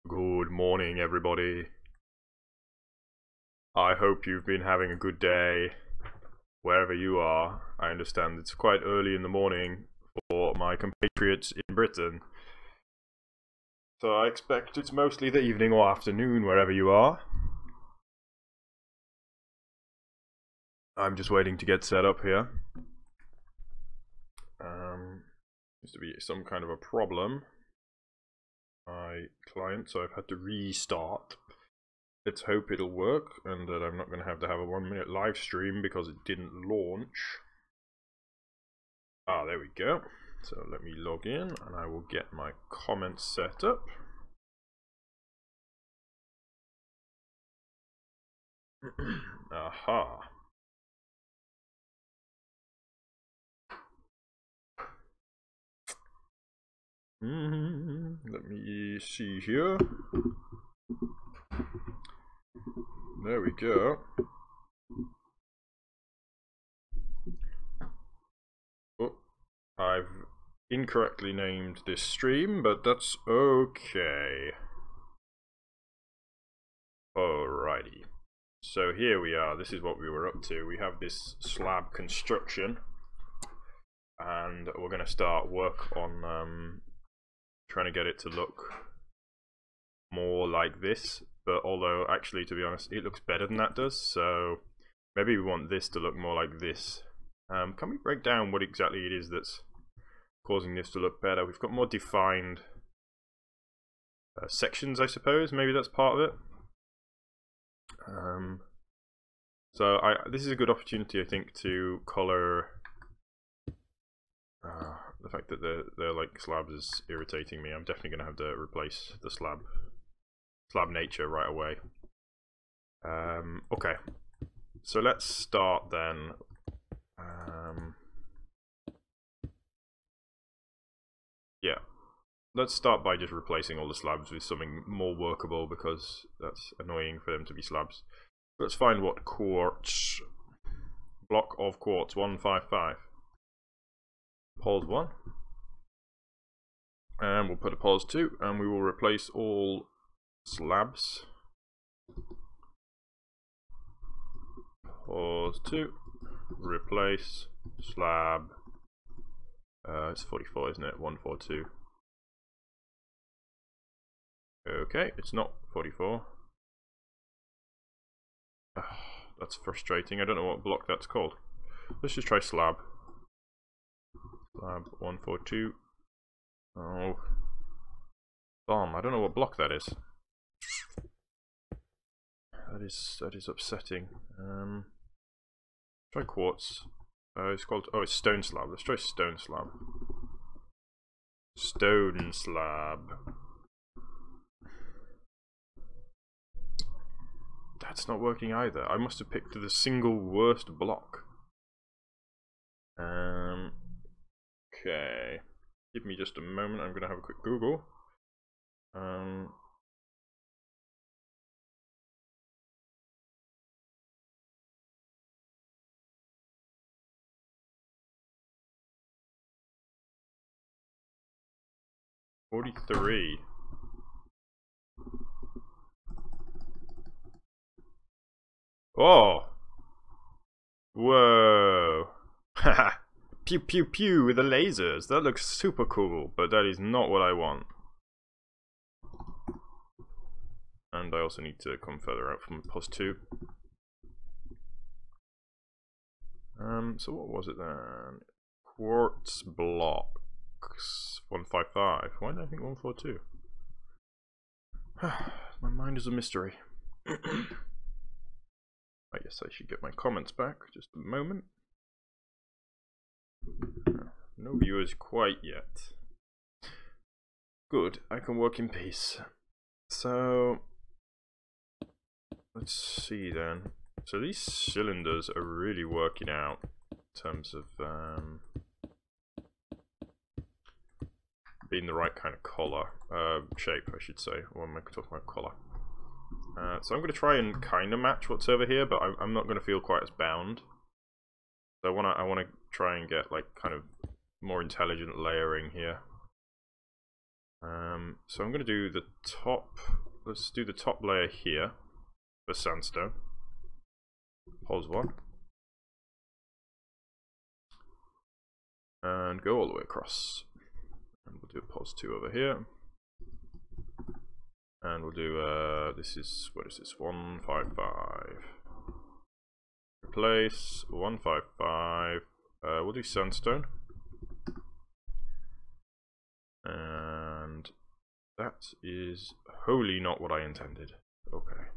Good morning, everybody. I hope you've been having a good day wherever you are. I understand it's quite early in the morning for my compatriots in Britain. So I expect it's mostly the evening or afternoon wherever you are. I'm just waiting to get set up here. Seems to be some kind of a problem. My client, so I've had to restart. Let's hope it'll work and that I'm not going to have a 1-minute live stream because it didn't launch. Ah, there we go. So let me log in and I will get my comments set up. Aha. Let me see here. There we go. Oh, I've incorrectly named this stream, but that's okay. Alrighty. So here we are. This is what we were up to. We have this slab construction, and we're going to start work on trying to get it to look more like this. But although actually, to be honest, it looks better than that does. So maybe we want this to look more like this. Can we break down what exactly it is that's causing this to look better? We've got more defined sections, I suppose. Maybe that's part of it. So this is a good opportunity, I think, to color. The fact that they're like slabs is irritating me. I'm definitely going to have to replace the slab nature right away. Okay, so let's start then. Yeah, let's start by just replacing all the slabs with something more workable because that's annoying for them to be slabs. Let's find what quartz, block of quartz 155. Pause 1, and we'll put a pause 2, and we will replace all slabs. Pause 2, replace slab. It's 44, isn't it? 142. Okay, it's not 44. That's frustrating. I don't know what block that's called. Let's just try slab. Slab 142. Oh, bomb! I don't know what block that is. That is upsetting. Try quartz. It's called. Oh, it's stone slab. Let's try stone slab. Stone slab. That's not working either. I must have picked the single worst block. Okay. Give me just a moment. I'm gonna have a quick Google. 43. Oh! Whoa! Haha! Pew pew pew with the lasers! That looks super cool, but that is not what I want. And I also need to come further out from +2. So what was it then? Quartz blocks 155. Why did I think 142? My mind is a mystery. I guess I should get my comments back. Just a moment. No viewers quite yet. Good, I can work in peace. So let's see then. So these cylinders are really working out in terms of being the right kind of color, shape I should say, or am I talking about color? So I'm going to try and kind of match what's over here, but I'm not going to feel quite as bound. So I want to try and get like kind of more intelligent layering here. So I'm going to do the top. Let's do the top layer here for sandstone. Pause 1. And go all the way across. And we'll do a pause 2 over here. And we'll do, this is, what is this, 155. Replace 155. We'll do sandstone. And that is wholly not what I intended. Okay.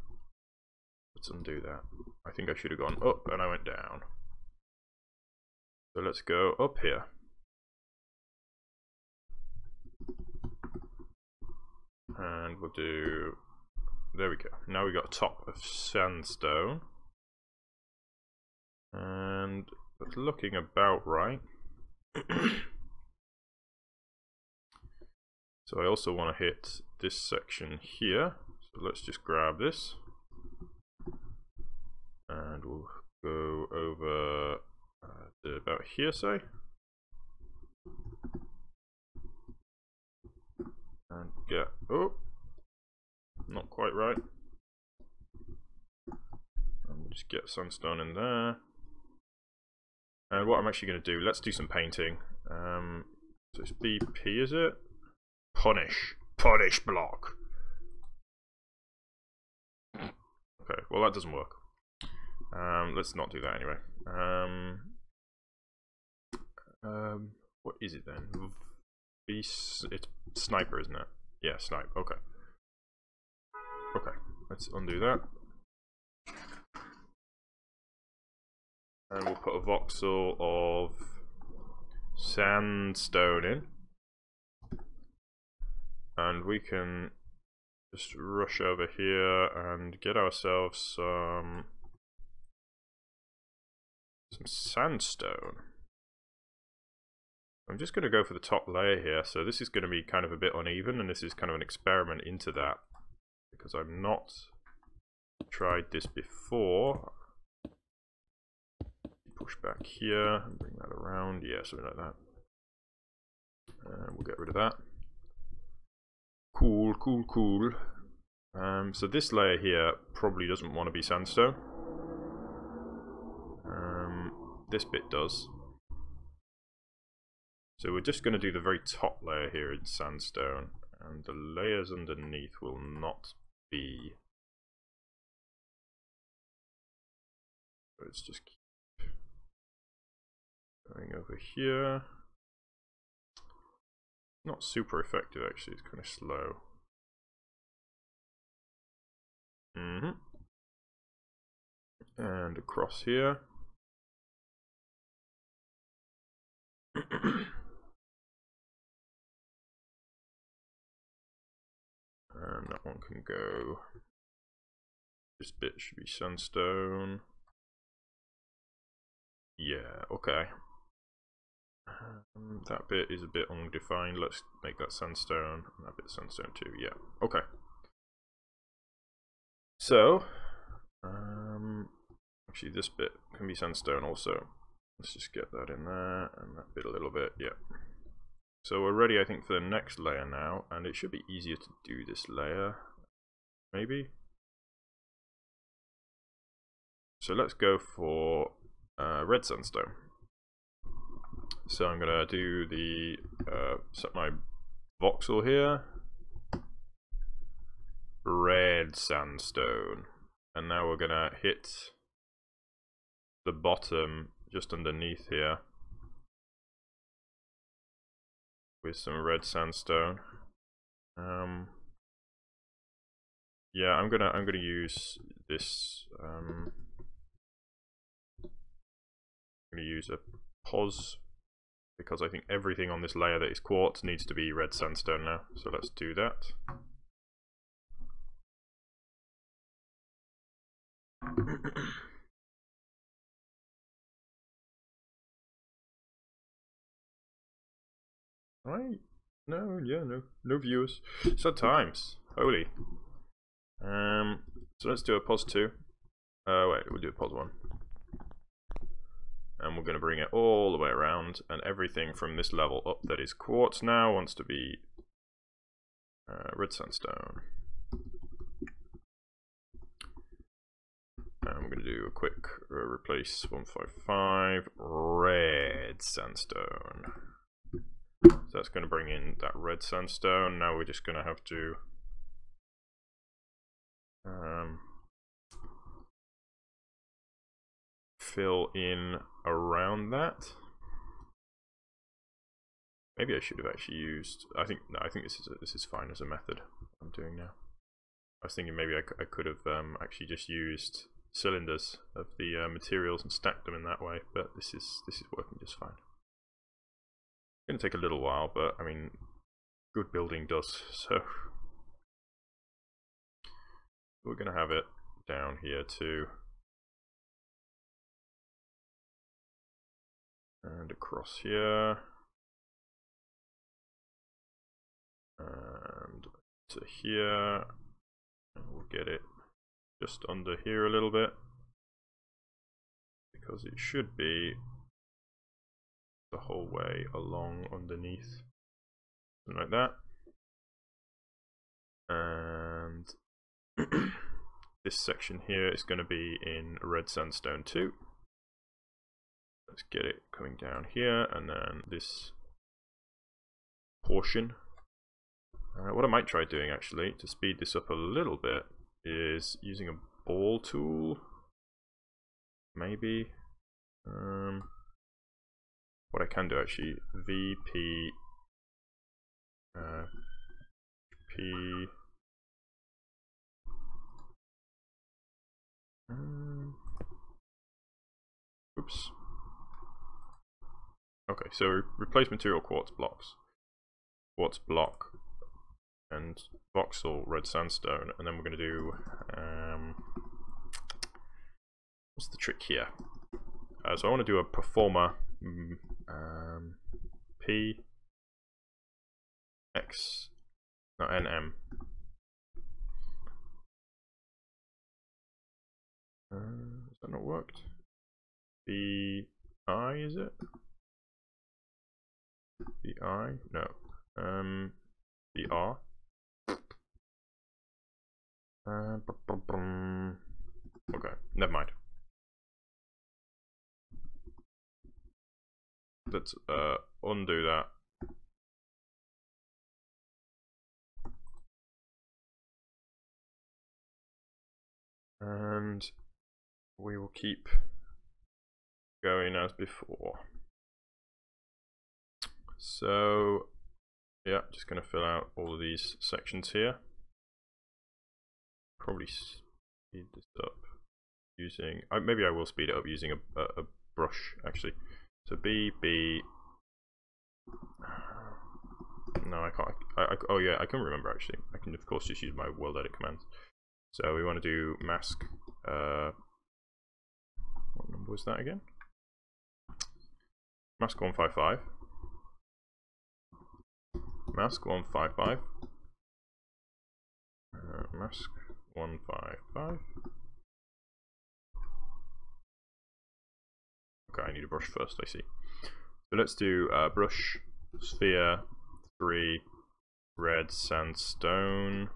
Let's undo that. I think I should have gone up and I went down. So let's go up here. And we'll do, there we go. Now we got a top of sandstone. And that's looking about right. So I also want to hit this section here. So let's just grab this. And we'll go over to about here, say. And get, oh, not quite right. And we'll just get sandstone in there. And what I'm actually going to do, let's do some painting. So it's BP, is it? Punish block. Okay, well that doesn't work. Let's not do that anyway. What is it then? It's sniper, isn't it? Yeah, snipe. Okay. Okay, let's undo that. And we'll put a voxel of sandstone in. And we can just rush over here and get ourselves some sandstone. I'm just going to go for the top layer here, so this is going to be kind of a bit uneven, and this is kind of an experiment into that, because I've not tried this before. Push back here and bring that around, yeah, something like that. And we'll get rid of that. Cool. So this layer here probably doesn't want to be sandstone. This bit does. So we're just going to do the very top layer here in sandstone, and the layers underneath will not be. Let's just keep going over here. Not super effective actually, it's kind of slow. And across here. And that one can go. This bit should be sandstone. Yeah, okay. That bit is a bit undefined. Let's make that sandstone, and that bit sandstone too. Yeah, okay. So, actually, this bit can be sandstone also. Let's just get that in there, and that bit a little bit. Yeah. So we're ready, I think, for the next layer now, and it should be easier to do this layer, maybe. So let's go for red sandstone. So I'm gonna do the set my voxel here, red sandstone, and now we're gonna hit the bottom just underneath here with some red sandstone. Yeah, I'm gonna use this. I'm gonna use a pause because I think everything on this layer that is quartz needs to be red sandstone now. So let's do that. Right? No, yeah, no viewers. Sad times. Holy. So let's do a pause 2. Wait, we'll do a pause 1. And we're going to bring it all the way around, and everything from this level up that is quartz now wants to be red sandstone. And we're going to do a quick replace 155 red sandstone. So that's going to bring in that red sandstone. Now we're just going to have to fill in around that. Maybe I should have actually used. I think this is fine as a method. I'm doing now. I was thinking maybe I could have actually just used cylinders of the materials and stacked them in that way, but this is working just fine. It's going to take a little while, but I mean, good building does. So we're going to have it down here too, and across here. And to here, and we'll get it just under here a little bit, because it should be the whole way along underneath, something like that. And this section here is going to be in red sandstone too. Let's get it coming down here, and then this portion. What I might try doing actually to speed this up a little bit is using a ball tool, maybe. What I can do actually, VP P. Oops. Okay, so replace material quartz blocks, quartz block, and voxel red sandstone, and then we're going to do what's the trick here? So I want to do a performer P X, no, NM. Has that not worked? BI, is it? BI? No. BR. Okay, never mind. Let's undo that. And we will keep going as before. So yeah, just going to fill out all of these sections here. Probably speed this up using, maybe I will speed it up using a brush actually. So B. No, I can't. Oh yeah, I can remember actually. I can of course just use my world edit commands. So we want to do mask. What number was that again? Mask 155. Mask 155. Mask 155. Okay, I need a brush first, I see. So let's do brush, sphere, 3, red sandstone.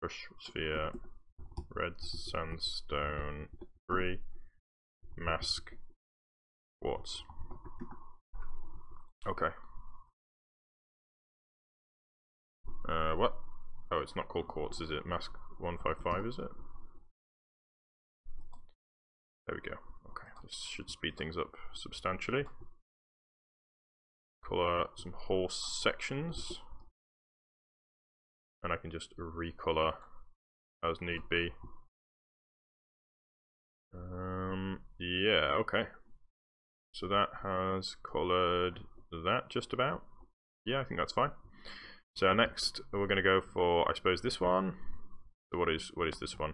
Brush, sphere, red sandstone, 3, mask, quartz. Okay. What? Oh, it's not called quartz, is it? Mask 155, is it? There we go. Okay, this should speed things up substantially. Color some whole sections, and I can just recolor as need be. Yeah, okay. So that has colored that just about. Yeah, I think that's fine. So next we're going to go for, I suppose, this one. So what is this one?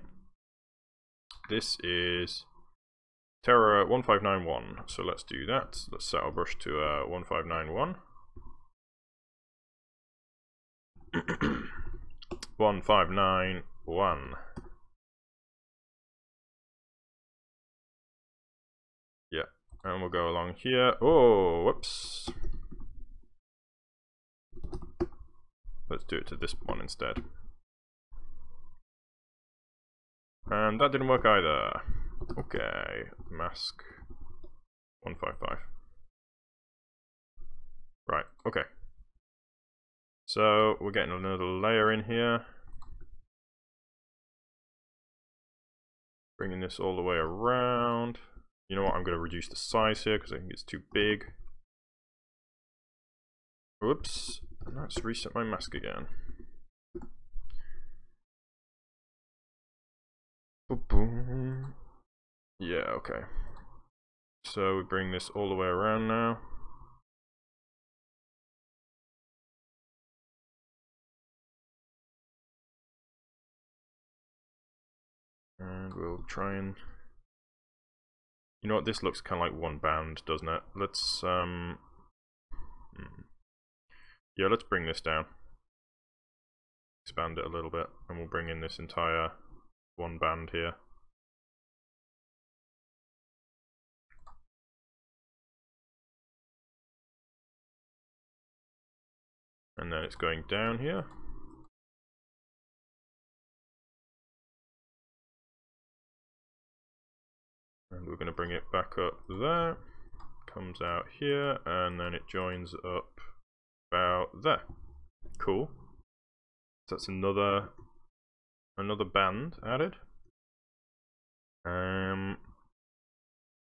This is Terra 1591. So let's do that. Let's set our brush to 1591. 1591. Yeah, and we'll go along here. Oh, whoops. let's do it to this one instead. And that didn't work either. Okay, mask 155. Right, okay. So we're getting another layer in here. Bringing this all the way around. You know what, I'm going to reduce the size here because I think it's too big. Whoops, let's reset my mask again. Boom. Yeah, okay. So we bring this all the way around now. And we'll try and... You know what, this looks kind of like one band, doesn't it? Let's, yeah, let's bring this down. Expand it a little bit, and we'll bring in this entire one band here. And then it's going down here. And we're going to bring it back up there. Comes out here, and then it joins up about there. Cool. So that's another band added.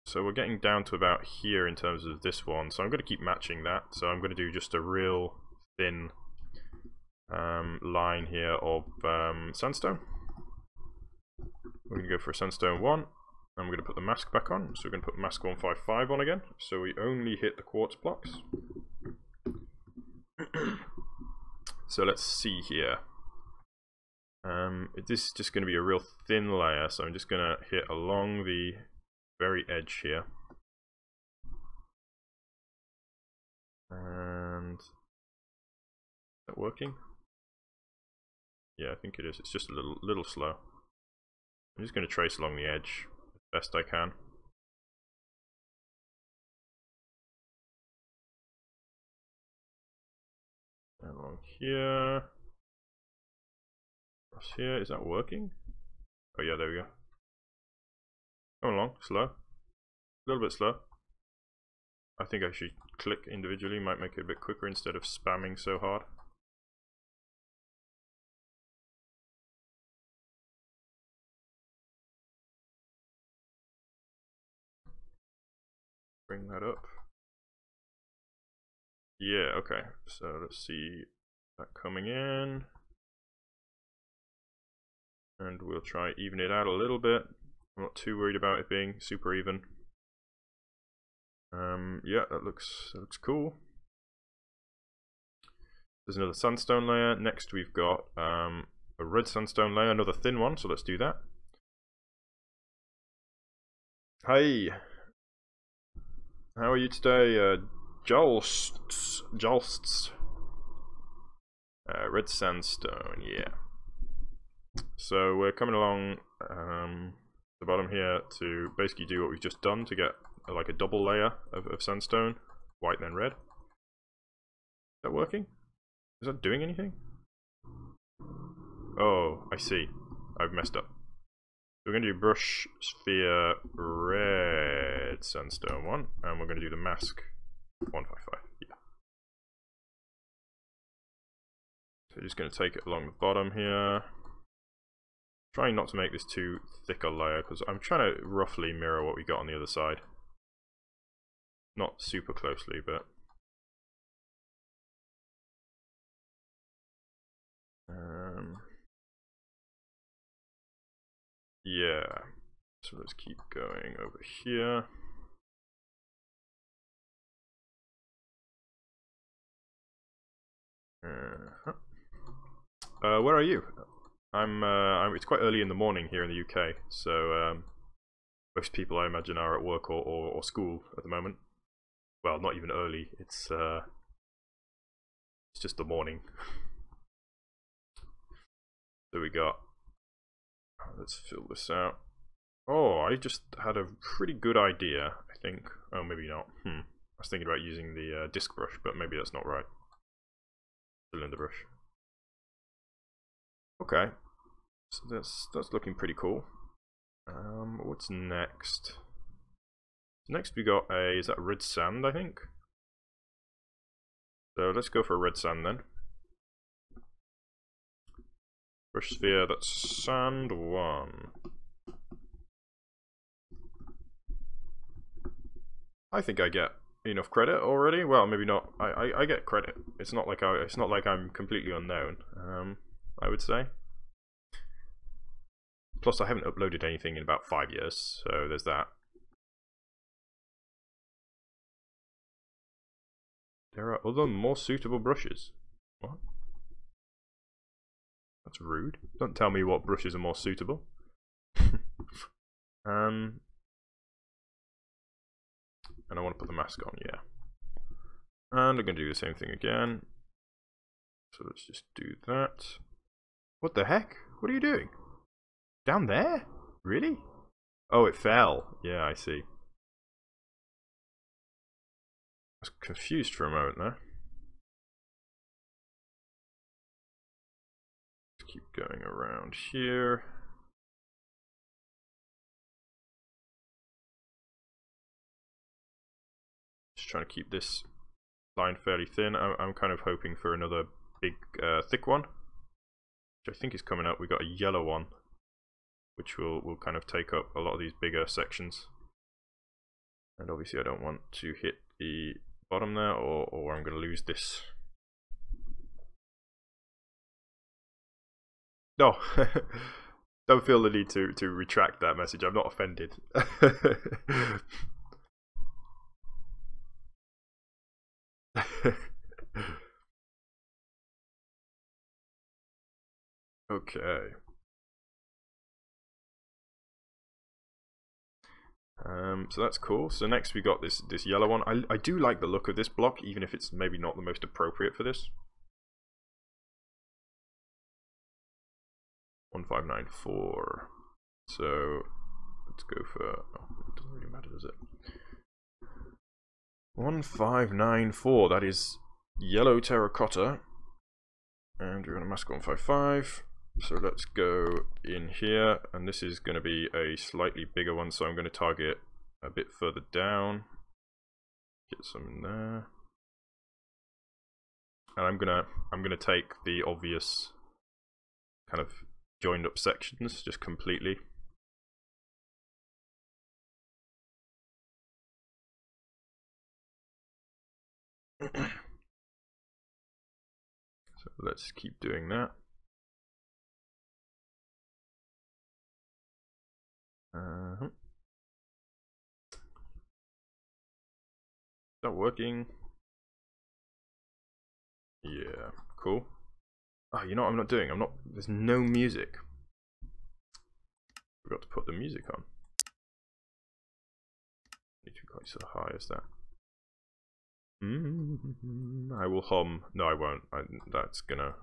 So we're getting down to about here in terms of this one. So I'm going to keep matching that. So I'm going to do just a real thin line here of sandstone. We're going to go for a sandstone 1. And we're going to put the mask back on. So we're going to put mask 155 on again. So we only hit the quartz blocks. So let's see here. This is just going to be a real thin layer. So I'm just going to hit along the very edge here. And is that working? Yeah, I think it is. It's just a little slow. I'm just going to trace along the edge as best I can. And along here. Across here. Is that working? Oh yeah, there we go. Come along, slow. A little bit slow. I think I should click individually, might make it a bit quicker instead of spamming so hard. Bring that up. Yeah, okay. So let's see that coming in. And we'll try even it out a little bit. I'm not too worried about it being super even. Yeah, that looks cool. There's another sandstone layer. Next we've got a red sandstone layer, another thin one, so let's do that. Hey! How are you today? Jolsts. Red sandstone, yeah. So we're coming along the bottom here to basically do what we've just done to get like a double layer of sandstone, white then red. Is that working? Is that doing anything? Oh, I see. I've messed up. We're going to do brush sphere red sandstone 1, and we're going to do the mask 155. Yeah. So just going to take it along the bottom here. Trying not to make this too thick a layer because I'm trying to roughly mirror what we got on the other side. Not super closely, but yeah. So let's keep going over here. Where are you? It's quite early in the morning here in the UK, so most people I imagine are at work or school at the moment. Well, not even early. It's just the morning. So we got. Let's fill this out. Oh, I just had a pretty good idea, I think. Oh, maybe not. I was thinking about using the disc brush, but maybe that's not right. Cylinder brush. Okay, so that's looking pretty cool. What's next? Next we got is that red sand, I think? So let's go for a red sand then. Brush sphere, that's sand 1. I think I get enough credit already. Well, maybe not. I get credit. It's not like I'm completely unknown. I would say. Plus, I haven't uploaded anything in about 5 years, so there's that. There are other more suitable brushes. What? That's rude. Don't tell me what brushes are more suitable. And I want to put the mask on, yeah. And I'm going to do the same thing again. So let's just do that. What the heck? What are you doing? Down there? Really? Oh, it fell. Yeah, I see. I was confused for a moment there. Let's keep going around here. Just trying to keep this line fairly thin. I'm kind of hoping for another big, thick one, which I think is coming up. We got a yellow one, which will kind of take up a lot of these bigger sections. And obviously, I don't want to hit the bottom there, or I'm going to lose this. No, don't feel the need to retract that message. I'm not offended. Okay. So that's cool. So next we got this yellow one. I do like the look of this block, even if it's maybe not the most appropriate for this. 1594. So let's go for. Oh, it doesn't really matter, does it? 1594. That is yellow terracotta, and we're going to mask 155. So let's go in here, and this is going to be a slightly bigger one, so I'm going to target a bit further down. Get some in there. And I'm gonna take the obvious kind of joined up sections just completely. So let's keep doing that. Is that working? Yeah, cool. Oh, you know what I'm not doing? There's no music. Forgot to put the music on. Need to be quite so high as that. I will hum. No, I won't. That's gonna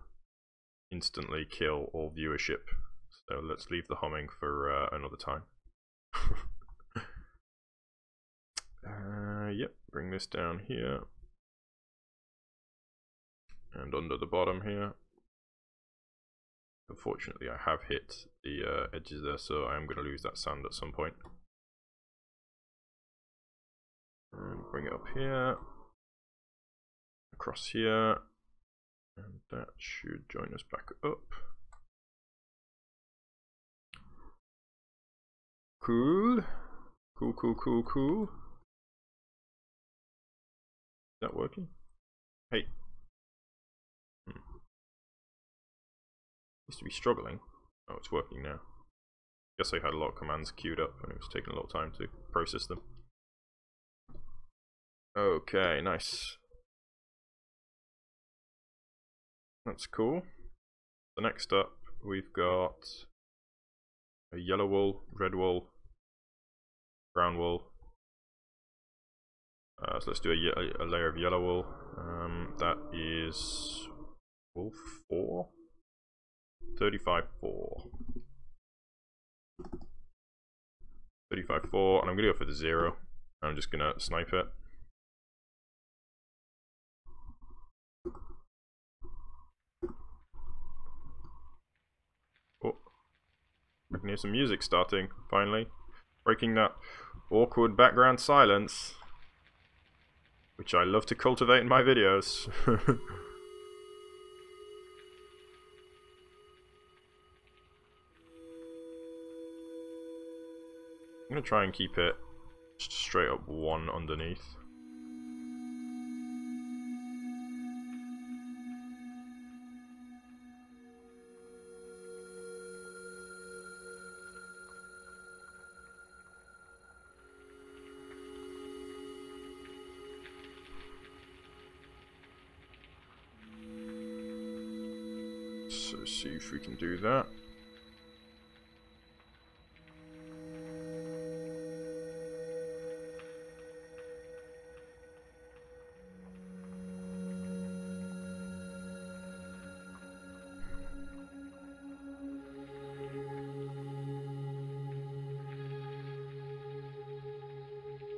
instantly kill all viewership. So let's leave the humming for another time. Yep, bring this down here. And under the bottom here. Unfortunately, I have hit the edges there, so I am going to lose that sand at some point. And bring it up here. Across here. And that should join us back up. Cool. Cool, cool, cool, cool. Is that working? Hey. Used to be struggling. Oh, it's working now. Guess I had a lot of commands queued up and it was taking a lot of time to process them. Okay, nice. That's cool. So next up, we've got a yellow wool, red wool, brown wool. So let's do a layer of yellow wool. That is wool 4. 35.4. 35.4, and I'm gonna go for the 0. I'm just gonna snipe it. can hear some music starting, finally. Breaking that awkward background silence, which I love to cultivate in my videos. I'm gonna try and keep it straight up 1 underneath. So see if we can do that.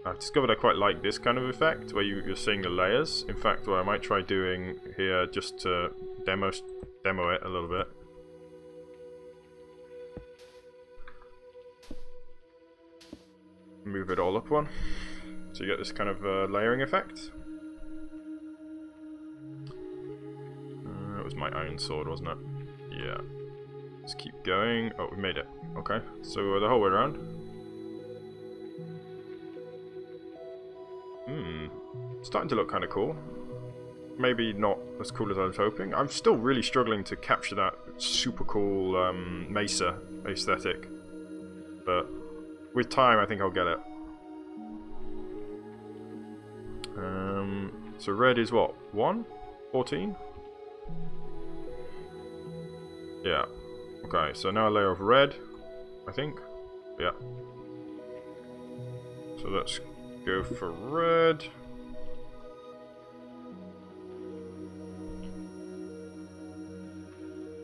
I've discovered I quite like this kind of effect, where you're seeing the layers. In fact, what I might try doing here, just to demo it a little bit. Move it all up 1, so you get this kind of layering effect. That was my iron sword, wasn't it? Yeah. Let's keep going. Oh, we made it. Okay, so the whole way around. Starting to look kind of cool. Maybe not as cool as I was hoping. I'm still really struggling to capture that super cool mesa aesthetic. But with time, I think I'll get it. So red is what? 1? 14? Yeah. Okay, so now a layer of red, I think. Yeah. So let's go for red.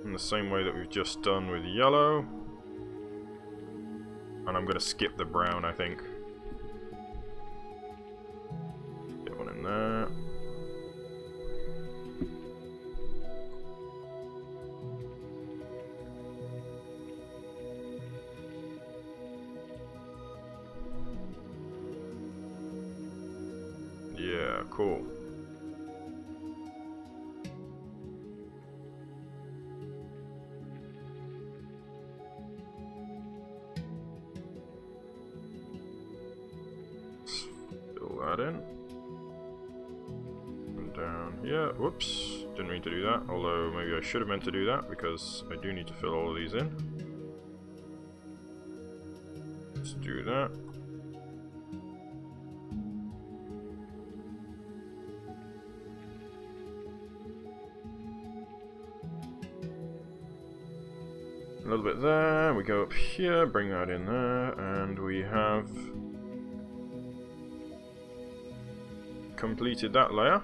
In the same way that we've just done with yellow. And I'm going to skip the brown, I think. Get one in there. Yeah, cool. Fill that in. And down here. Whoops. Didn't mean to do that. Although maybe I should have meant to do that because I do need to fill all of these in. Let's do that. A little bit there, we go up here, bring that in there, and we have completed that layer.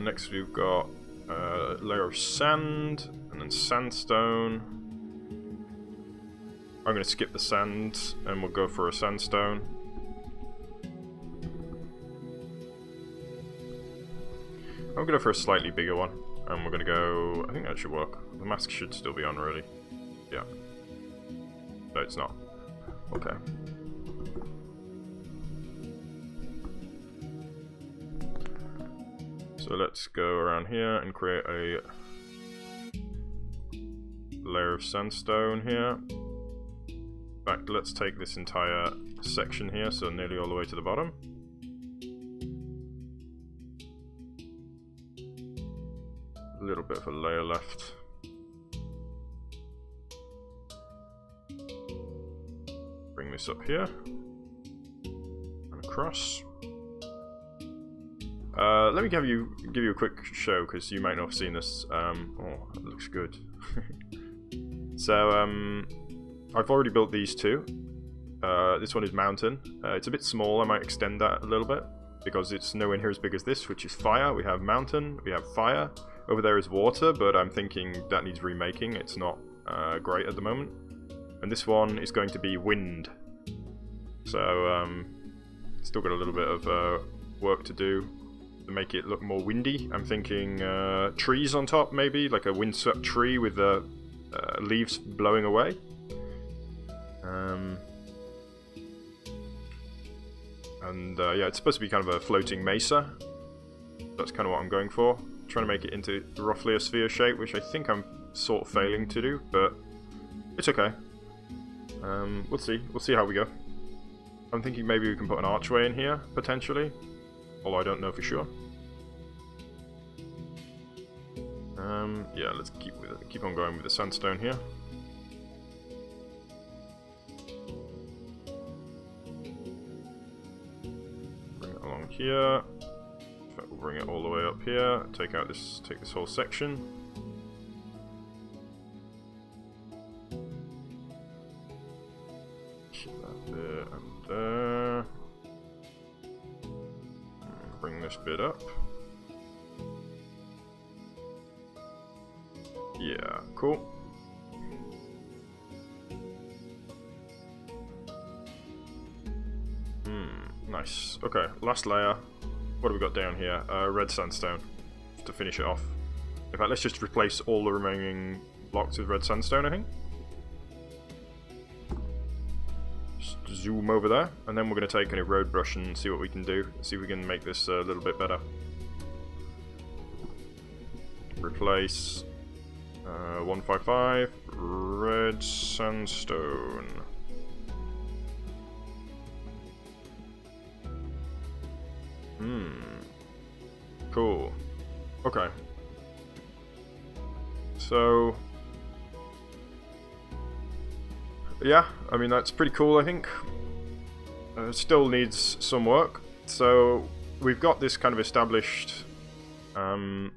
Next we've got a layer of sand, and then sandstone. I'm going to skip the sand, and we'll go for a sandstone. I'm going to go for a slightly bigger one. And we're going to go, I think that should work. The mask should still be on really. Yeah. No, it's not. Okay. So let's go around here and create a layer of sandstone here. In fact, let's take this entire section here, so nearly all the way to the bottom. A little bit of a layer left. Bring this up here and across. Let me give you a quick show because you might not have seen this. Oh, that looks good. So I've already built these two. This one is mountain. It's a bit small. I might extend that a little bit because it's nowhere near as big as this, which is fire. We have mountain. We have fire. Over there is water, but I'm thinking that needs remaking. It's not great at the moment. And this one is going to be wind. So, still got a little bit of work to do to make it look more windy. I'm thinking trees on top, maybe, like a windswept tree with leaves blowing away. Yeah, it's supposed to be kind of a floating mesa. That's kind of what I'm going for. Trying to make it into roughly a sphere shape, which I think I'm sort of failing to do, but it's okay. We'll see. We'll see how we go. I'm thinking maybe we can put an archway in here, potentially. Although I don't know for sure. Yeah, let's keep on going with the sandstone here. Bring it along here. In fact, we'll bring it all the way up here. Take this whole section. That bit and there. Bring this bit up. Yeah, cool. Nice. Okay, last layer. What have we got down here? Red sandstone to finish it off. In fact, let's just replace all the remaining blocks with red sandstone, I think. Just zoom over there, and then we're going to take a road brush and see what we can do. See if we can make this a little bit better. Replace 155 red sandstone. Cool. Okay. So yeah, I mean that's pretty cool, I think. It still needs some work. So we've got this kind of established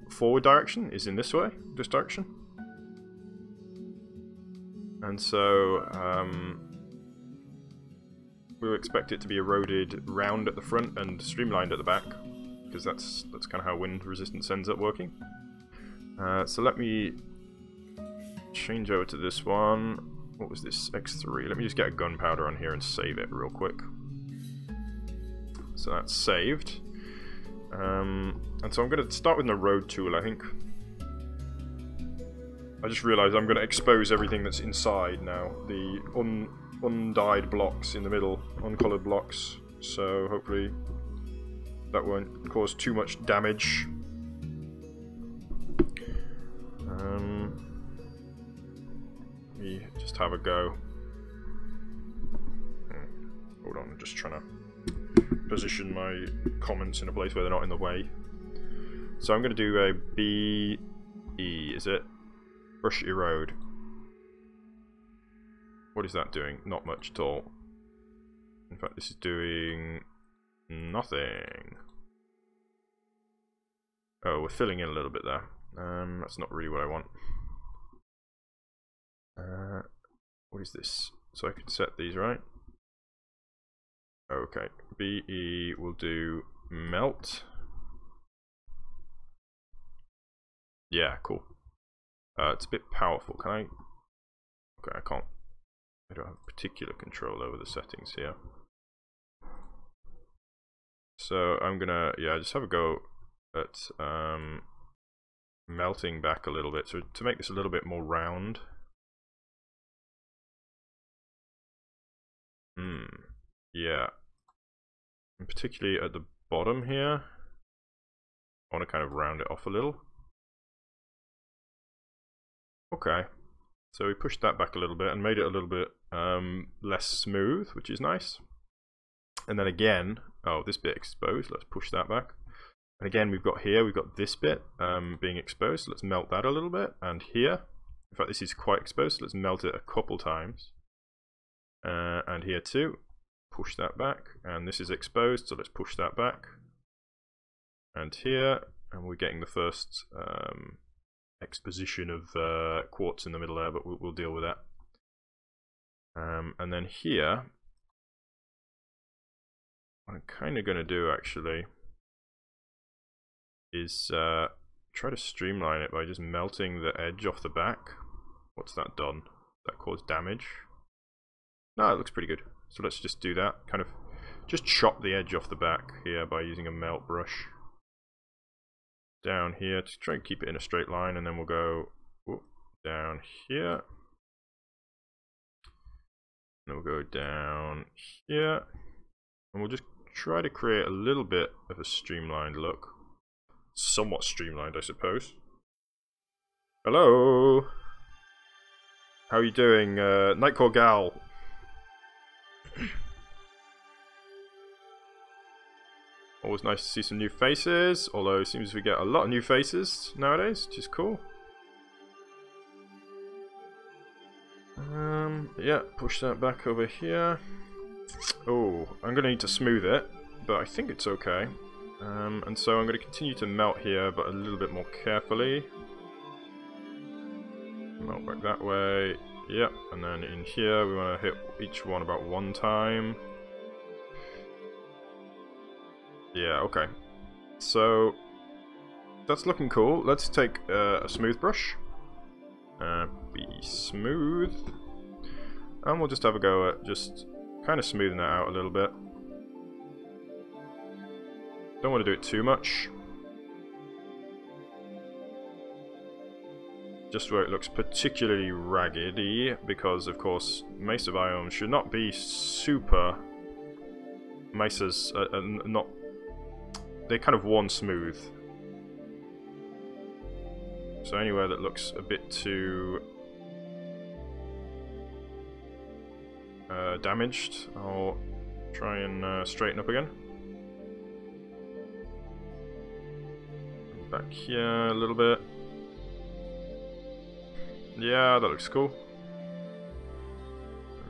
forward direction is in this way, this direction. And so we'll expect it to be eroded round at the front and streamlined at the back, because that's kind of how wind resistance ends up working. So let me change over to this one. What was this? X3. Let me just get a gunpowder on here and save it real quick. So that's saved. And so I'm going to start with the road tool, I think. I just realised I'm going to expose everything that's inside now. The undyed blocks in the middle, uncoloured blocks. So hopefully that won't cause too much damage. Let me just have a go. Hold on, I'm just trying to position my comments in a place where they're not in the way. So I'm going to do a BE, is it? Brush erode. What is that doing? Not much at all. In fact, this is doing nothing. Oh, we're filling in a little bit there. That's not really what I want. What is this? So I can set these, right? Okay. BE will do melt. Yeah, cool. It's a bit powerful. Can I? Okay, I can't. I don't have particular control over the settings here. So I'm gonna, yeah, just have a go at melting back a little bit, so to make this a little bit more round. Yeah. And particularly at the bottom here, I want to kind of round it off a little. Okay. So we pushed that back a little bit and made it a little bit less smooth, which is nice. And then again, oh, this bit exposed, let's push that back. And again, we've got this bit being exposed, so let's melt that a little bit. And here, in fact, this is quite exposed, so let's melt it a couple times. And here too, push that back. And this is exposed, so let's push that back. And here, and we're getting the first exposition of quartz in the middle there, but we'll deal with that. And then here, what I'm kind of going to do actually is try to streamline it by just melting the edge off the back. What's that done? That caused damage? No, it looks pretty good. So let's just do that. Kind of just chop the edge off the back here by using a melt brush. Down here to try and keep it in a straight line, and then we'll go down here. And we'll go down here. And we'll just try to create a little bit of a streamlined look. Somewhat streamlined, I suppose. Hello! How are you doing, Ymgarl? Always nice to see some new faces, although it seems we get a lot of new faces nowadays, which is cool. Yeah, push that back over here. Oh, I'm going to need to smooth it, but I think it's okay. And so I'm going to continue to melt here, but a little bit more carefully. Melt back that way. Yep, and then in here we want to hit each one about one time. Yeah, okay. So that's looking cool. Let's take a smooth brush. Be smooth. And we'll just have a go at just kind of smoothing that out a little bit. Don't want to do it too much. Just where it looks particularly raggedy, because of course Mesa biomes should not be super... Mesas are not... They're kind of worn smooth. So anywhere that looks a bit too... damaged, I'll try and straighten up again. Back here a little bit. Yeah, that looks cool.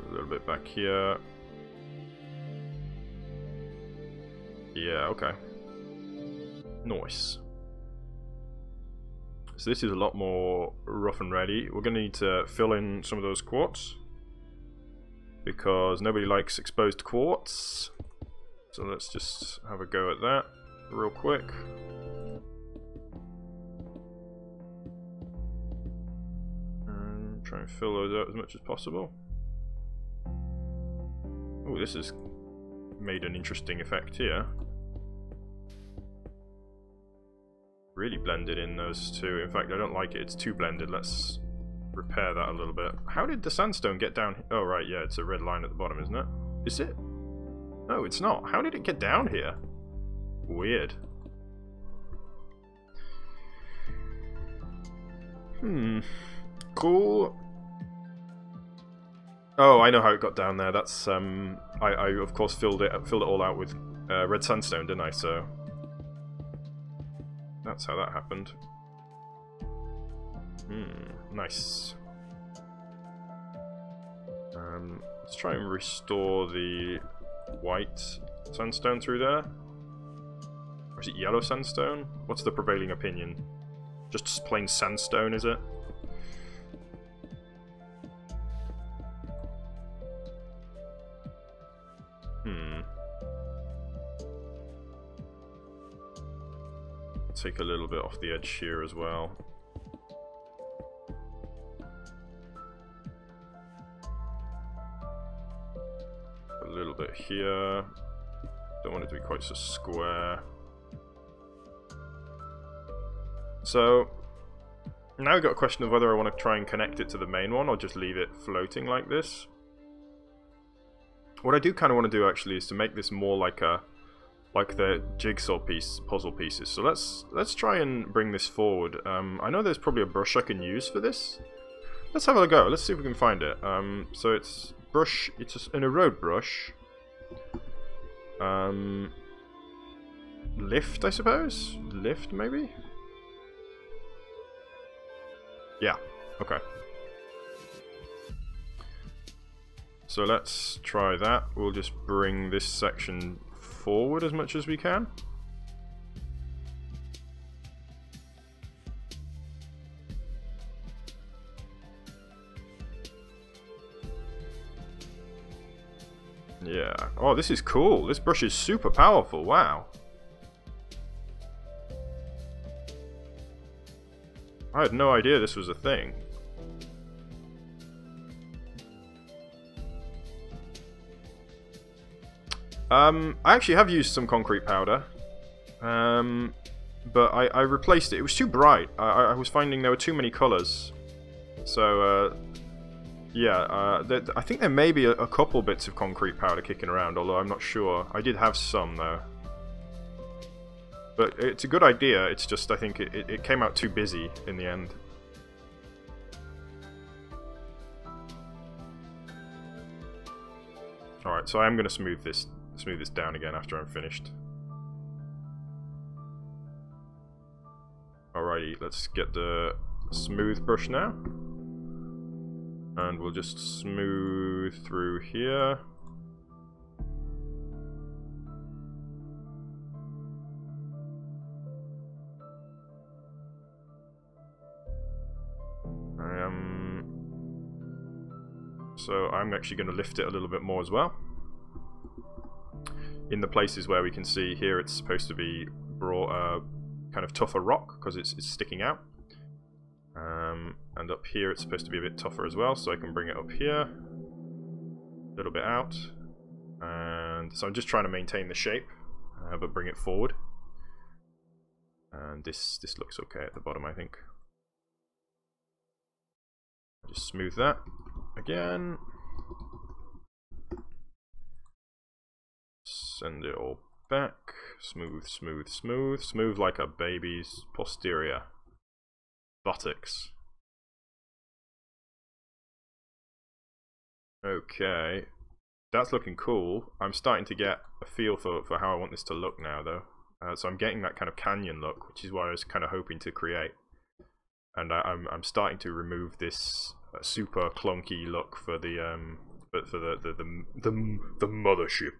A little bit back here. Yeah, okay. Nice. So this is a lot more rough and ready. We're going to need to fill in some of those quartz, because nobody likes exposed quartz. So let's just have a go at that real quick. And try and fill those out as much as possible. Oh, this has made an interesting effect here. Really blended in those two. In fact, I don't like it. It's too blended. Let's repair that a little bit. How did the sandstone get down? Oh, right, yeah, it's a red line at the bottom, isn't it? Is it? No, it's not. How did it get down here? Weird. Cool. Oh, I know how it got down there. That's I of course filled it all out with red sandstone, didn't I? So that's how that happened. Nice. Let's try and restore the white sandstone through there. Or is it yellow sandstone? What's the prevailing opinion? Just plain sandstone, is it? Take a little bit off the edge here as well. A little bit here. Don't want it to be quite so square. So now we've got a question of whether I want to try and connect it to the main one or just leave it floating like this. What I do kind of want to do actually is to make this more like the jigsaw puzzle pieces. So let's try and bring this forward. I know there's probably a brush I can use for this. Let's have a go. Let's see if we can find it. So it's brush. It's an erode brush. Lift, I suppose. Lift, maybe. Yeah. Okay. So let's try that. We'll just bring this section forward as much as we can. Yeah. Oh, this is cool. This brush is super powerful. Wow. I had no idea this was a thing. I actually have used some concrete powder, but I replaced it. It was too bright. I was finding there were too many colours. So, yeah, I think there may be a couple bits of concrete powder kicking around, although I'm not sure. I did have some, though. But it's a good idea, it's just I think it came out too busy in the end. Alright, so I am going to smooth this down again after I'm finished. Alrighty, let's get the smooth brush now. And we'll just smooth through here. So I'm actually going to lift it a little bit more as well. In the places where we can see here it's supposed to be kind of tougher rock because it's sticking out. And up here it's supposed to be a bit tougher as well, so I can bring it up here, a little bit out. And so I'm just trying to maintain the shape, but bring it forward. And this looks okay at the bottom, I think. Just smooth that again. Send it all back. Smooth, smooth, smooth. Smooth like a baby's posterior buttocks. Okay. That's looking cool. I'm starting to get a feel for how I want this to look now, though. So I'm getting that kind of canyon look, which is what I was kind of hoping to create. And I'm starting to remove this super clunky look for the mothership.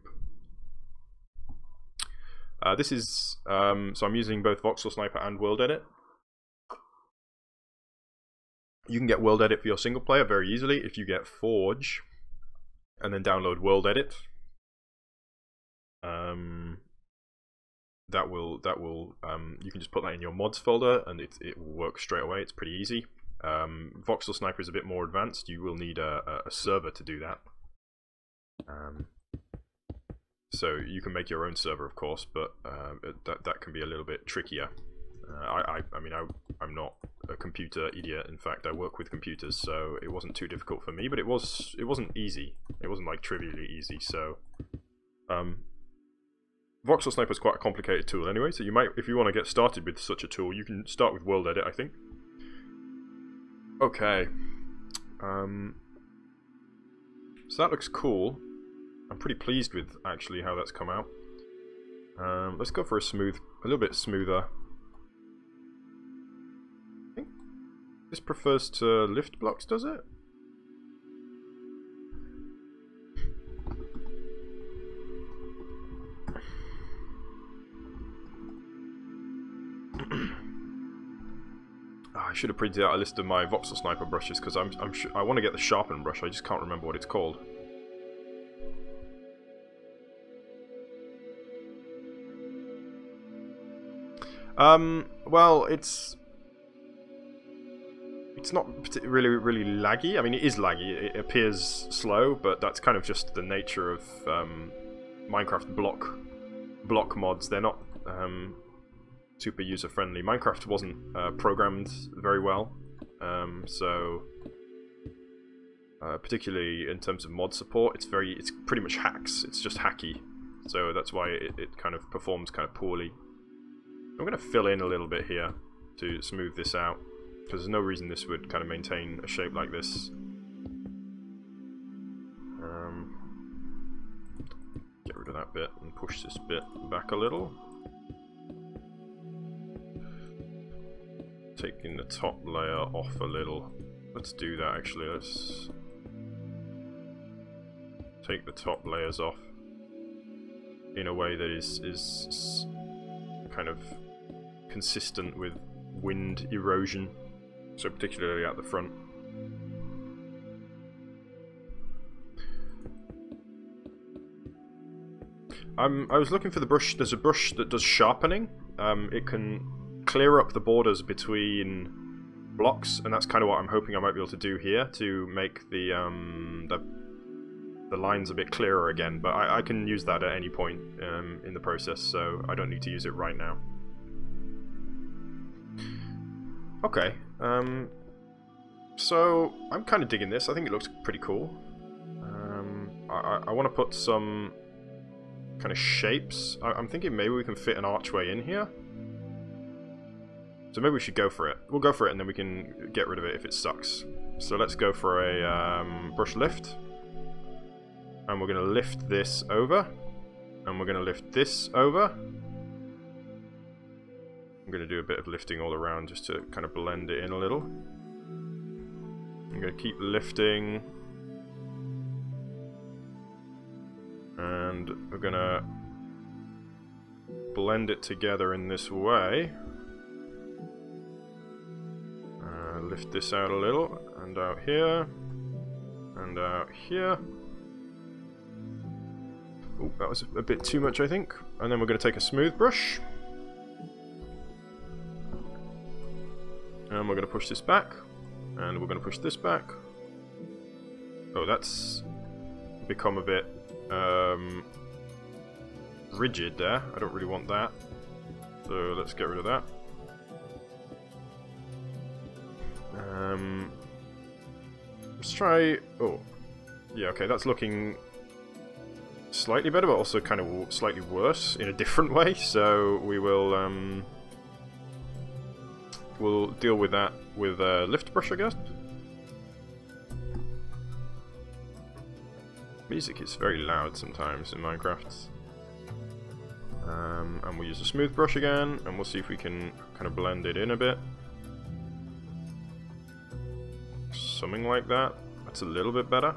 This is so I'm using both Voxel Sniper and World Edit. You can get World Edit for your single player very easily if you get Forge and then download World Edit. That will you can just put that in your mods folder and it will work straight away. It's pretty easy. Voxel Sniper is a bit more advanced. You will need a server to do that. So you can make your own server, of course, but that can be a little bit trickier. I mean, I'm not a computer idiot. In fact, I work with computers, so it wasn't too difficult for me. But it wasn't easy. It wasn't like trivially easy. So, Voxel Sniper is quite a complicated tool anyway. So you might, if you want to get started with such a tool, you can start with World Edit, I think. Okay. So that looks cool. I'm pretty pleased with actually how that's come out. Let's go for a little bit smoother. I think this prefers to lift blocks, does it? I should have printed out a list of my Voxel Sniper brushes because I want to get the sharpen brush. I just can't remember what it's called. Well, it's not really laggy. I mean, it is laggy. It appears slow, but that's kind of just the nature of Minecraft block mods. They're not super user-friendly. Minecraft wasn't programmed very well, so particularly in terms of mod support, it's pretty much hacks. It's just hacky, so that's why it kind of performs kind of poorly. I'm going to fill in a little bit here to smooth this out, because there's no reason this would kind of maintain a shape like this. Get rid of that bit and push this bit back a little. Taking the top layer off a little. Let's do that actually. Let's take the top layers off in a way that is kind of consistent with wind erosion, so particularly at the front. I was looking for the brush. There's a brush that does sharpening. It can clear up the borders between blocks, and that's kind of what I'm hoping I might be able to do here to make the lines a bit clearer again. But I can use that at any point in the process, so I don't need to use it right now. So I'm kind of digging this. I think it looks pretty cool. I want to put some kind of shapes. I'm thinking maybe we can fit an archway in here. So maybe we should go for it. We'll go for it and then we can get rid of it if it sucks. So let's go for a brush lift. And we're going to lift this over. And we're going to lift this over. I'm going to do a bit of lifting all around just to kind of blend it in a little. I'm going to keep lifting. And we're going to blend it together in this way. Lift this out a little, and out here, and out here. Oh, that was a bit too much, I think. And then we're going to take a smooth brush. And we're going to push this back. And we're going to push this back. Oh, that's become a bit rigid there. I don't really want that. So let's get rid of that. Let's try... Oh, yeah, okay, that's looking slightly better, but also kind of slightly worse in a different way. So we will we'll deal with that with a lift brush, I guess. Music is very loud sometimes in Minecraft. And we'll use a smooth brush again, and we'll see if we can kind of blend it in a bit. Something like that. That's a little bit better.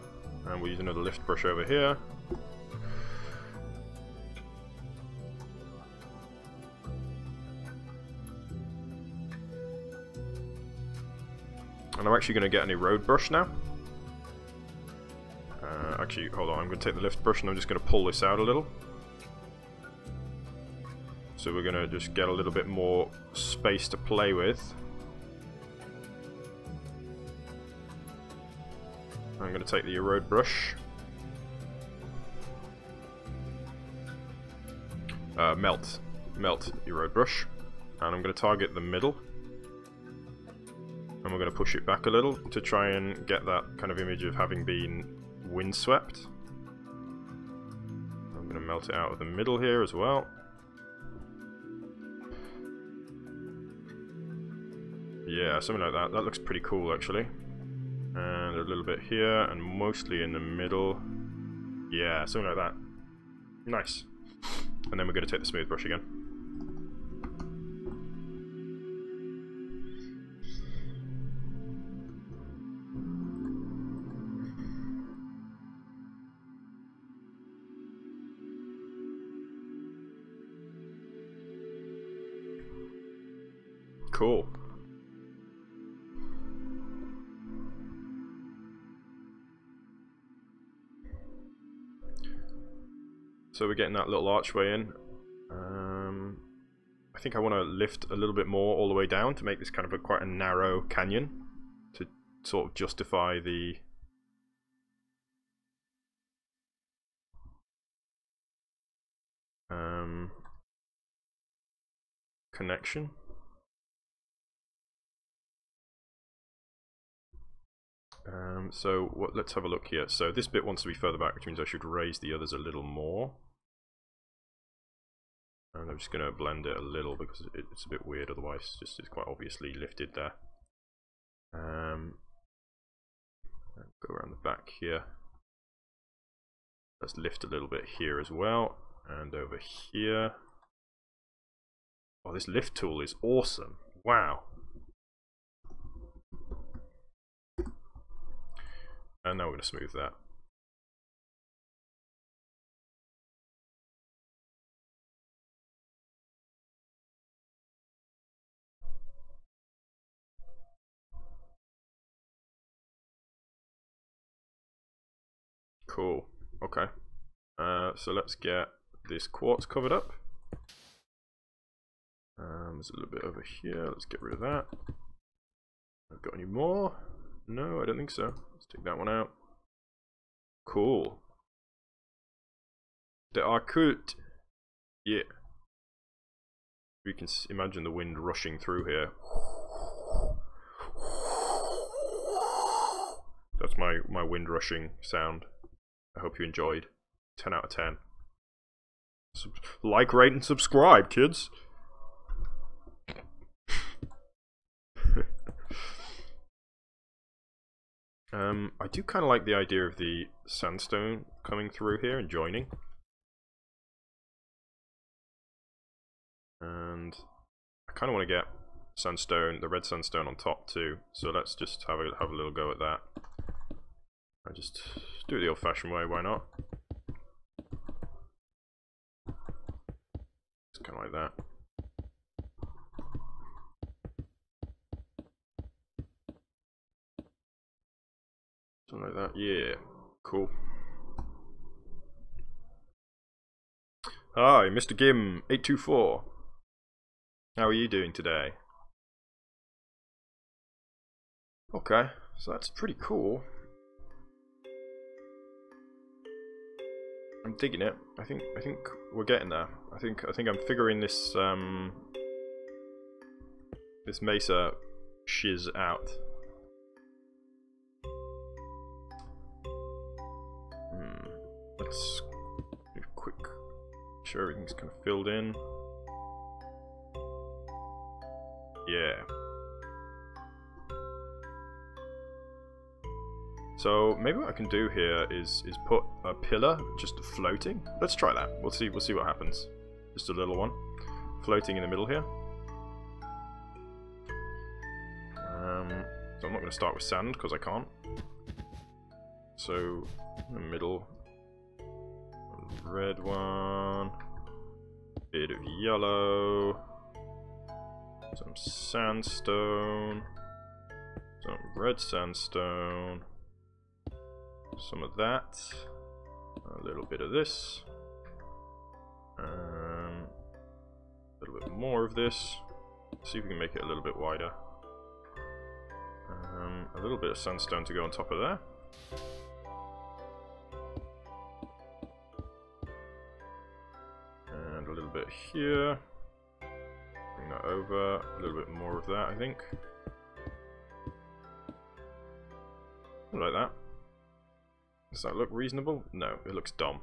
And we'll use another lift brush over here. And I'm actually going to get an erode brush now. Actually, hold on, I'm going to take the lift brush and I'm just going to pull this out a little. So we're going to just get a little bit more space to play with. I'm going to take the erode brush. Melt erode brush. And I'm going to target the middle. And we're going to push it back a little to try and get that kind of image of having been windswept. I'm going to melt it out of the middle here as well. Yeah, something like that. That looks pretty cool actually. And a little bit here, and mostly in the middle. Yeah, something like that. Nice. And then we're going to take the smooth brush again. Cool. So we're getting that little archway in. I think I want to lift a little bit more all the way down to make this kind of quite a narrow canyon to sort of justify the connection. So let's have a look here. So this bit wants to be further back, which means I should raise the others a little more. And I'm just going to blend it a little because it's a bit weird otherwise. It's quite obviously lifted there. Go around the back here. Let's lift a little bit here as well. And over here. Oh, this lift tool is awesome. Wow. And now we're going to smooth that. Cool. Okay. So let's get this quartz covered up. There's a little bit over here. Let's get rid of that. I've got any more? No, I don't think so. Let's take that one out. Cool. They are good. Yeah. We can imagine the wind rushing through here. That's my wind rushing sound. I hope you enjoyed. 10 out of 10. Like, rate, and subscribe, kids. I do kind of like the idea of the sandstone coming through here and joining. And I kind of want to get sandstone, the red sandstone on top too. So let's just have a little go at that. I just do it the old-fashioned way. Why not? It's kind of like that. Something like that. Yeah. Cool. Hi, Mr. Gim824. How are you doing today? Okay, so that's pretty cool. I'm digging it. I think we're getting there. I think I'm figuring this this mesa shiz out. Let's do a quick, sure everything's kind of filled in. Yeah. So maybe what I can do here is put a pillar just floating. Let's try that. We'll see what happens. Just a little one floating in the middle here. So I'm not going to start with sand because I can't. So in the middle, red one, bit of yellow, some sandstone, some red sandstone. Some of that, a little bit of this, a little bit more of this. See if we can make it a little bit wider. A little bit of sandstone to go on top of there. And a little bit here. Bring that over. A little bit more of that, I think. Like that. Does that look reasonable? No, it looks dumb.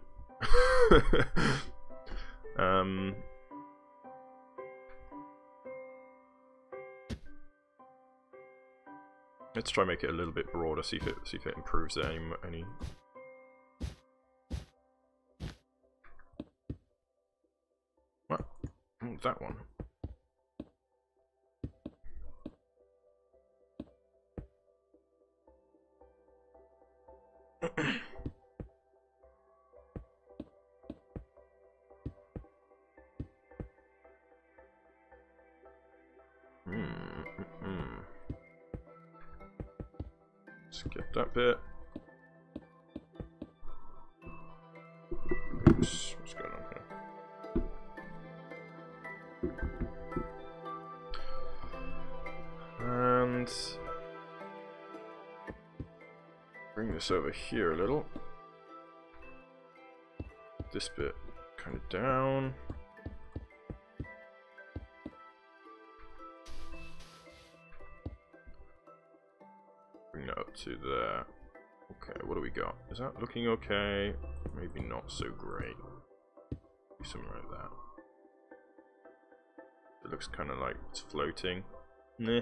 Let's try and make it a little bit broader. See if it improves it any. What? Oh, that one. Skip that bit. Oops, what's going on here? And bring this over here a little. This bit kind of down. Bring that up to there. Okay, what do we got? Is that looking okay? Maybe not so great. Do something like that. It looks kind of like it's floating. Meh.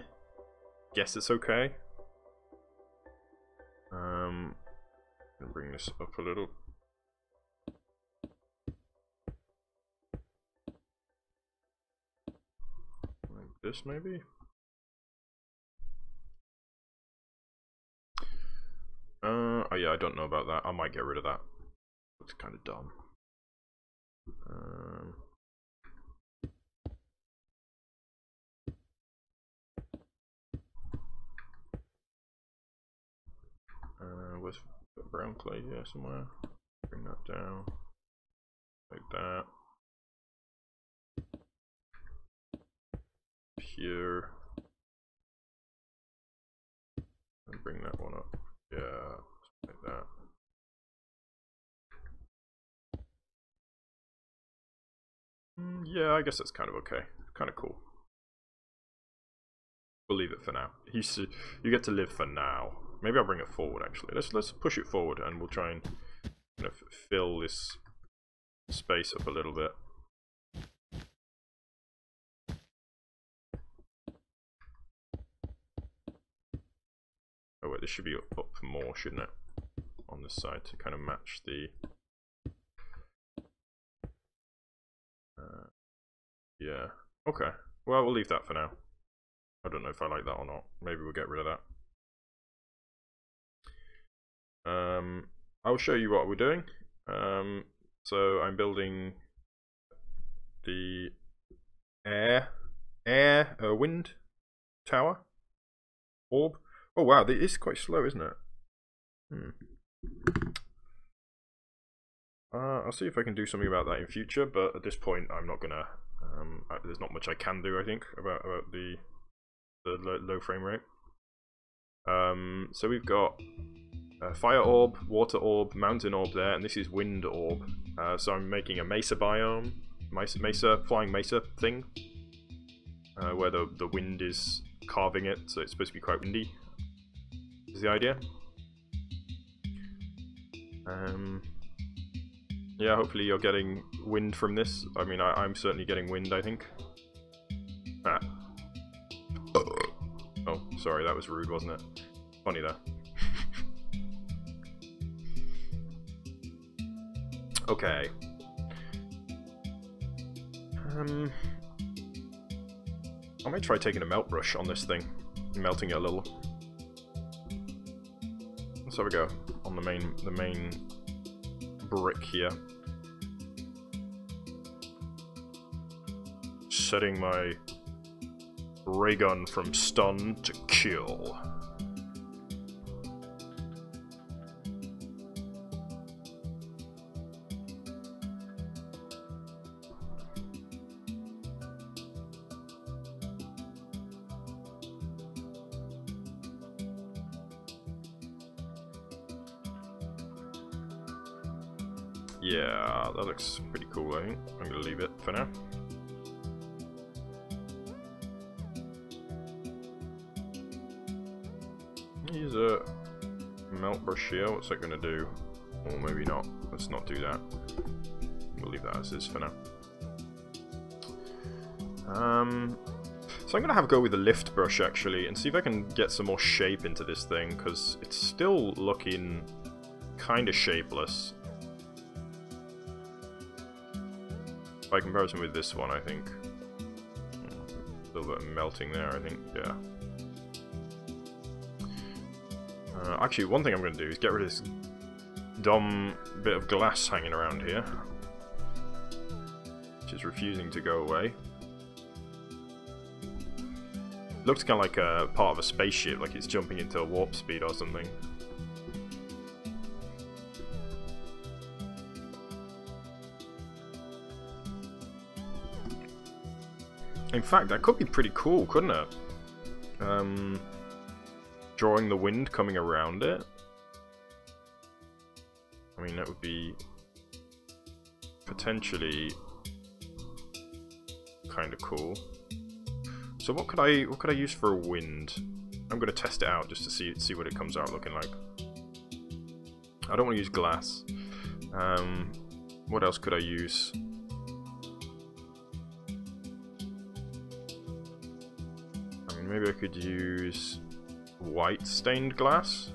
Guess it's okay. Gonna bring this up a little. Like this, maybe. Oh yeah, I don't know about that. I might get rid of that. Looks kind of dumb. With brown clay here somewhere. Bring that down. Like that. Here. And bring that one up. Yeah, like that. Yeah, I guess that's kind of okay. Kind of cool. We'll leave it for now. You get to live for now. Maybe I'll bring it forward actually. Let's push it forward and we'll try and kind of fill this space up a little bit. Oh wait, this should be up more, shouldn't it? On this side to kind of match the yeah. Okay. Well, we'll leave that for now. I don't know if I like that or not. Maybe we'll get rid of that. I'll show you what we're doing. So I'm building the wind tower orb. Oh wow, this is quite slow, isn't it? I'll see if I can do something about that in future, but at this point I'm not gonna. There's not much I can do, I think, about the low frame rate. So we've got fire orb, water orb, mountain orb there, and this is wind orb. So I'm making a mesa biome, flying mesa thing, where the wind is carving it, so it's supposed to be quite windy. Is the idea? Yeah, hopefully you're getting wind from this. I mean, I'm certainly getting wind, I think. Ah. Oh, sorry, that was rude, wasn't it? Funny there. Okay. I might try taking a melt brush on this thing, melting it a little. Let's have a go on the main brick here. Setting my ray gun from stun to kill. Yeah, that looks pretty cool, I think. I'm gonna leave it for now. Use a melt brush here. What's that gonna do? Or maybe not. Let's not do that. We'll leave that as is for now. So I'm gonna have a go with the lift brush actually, and see if I can get some more shape into this thing, because it's still looking kind of shapeless. By comparison with this one, I think. A little bit of melting there, I think, yeah. Actually, one thing I'm going to do is get rid of this dumb bit of glass hanging around here, which is refusing to go away. Looks kind of like a part of a spaceship, like it's jumping into a warp speed or something. In fact, that could be pretty cool, couldn't it? Drawing the wind coming around it. I mean, that would be potentially kind of cool. So what could I use for a wind? I'm gonna test it out just to see what it comes out looking like. I don't want to use glass. What else could I use? Maybe I could use white stained glass.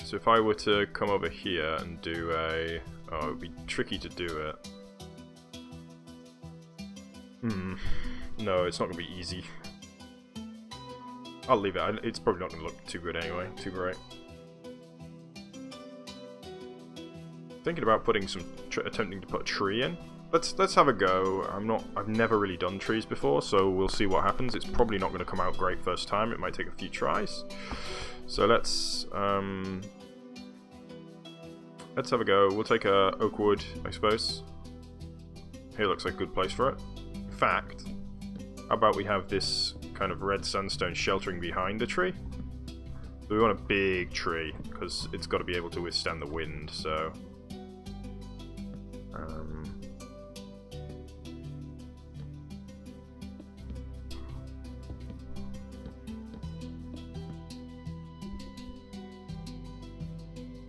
So if I were to come over here and do a... Oh, it would be tricky to do it. No, it's not going to be easy. I'll leave it. It's probably not going to look too good anyway. Too great. Thinking about putting some... attempting to put a tree in. Let's have a go. I've never really done trees before, so we'll see what happens. It's probably not going to come out great first time. It might take a few tries. So let's have a go. We'll take a oak wood, I suppose. Here looks like a good place for it. In fact, how about we have this kind of red sandstone sheltering behind the tree? So we want a big tree because it's got to be able to withstand the wind. So.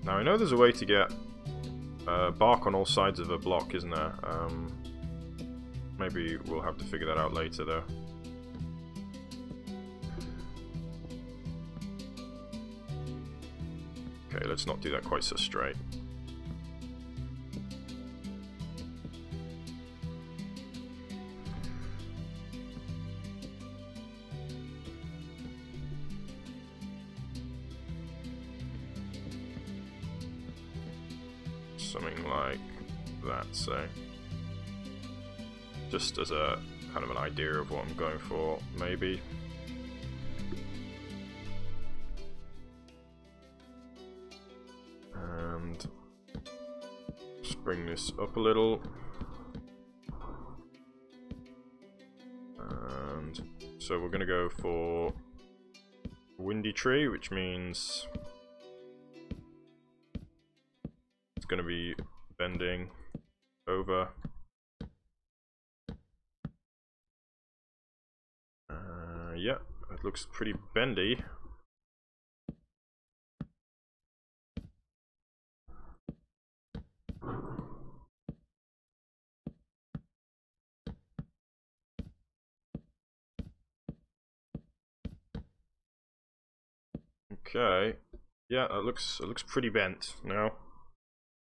Now I know there's a way to get bark on all sides of a block, isn't there? Maybe we'll have to figure that out later, though. Okay, let's not do that quite so straight. Something like that, say. Just as a kind of an idea of what I'm going for, maybe. And just bring this up a little. And so we're going to go for windy tree, which means it's going to be bending over. Yeah, it looks pretty bendy. Okay, yeah, it looks pretty bent now.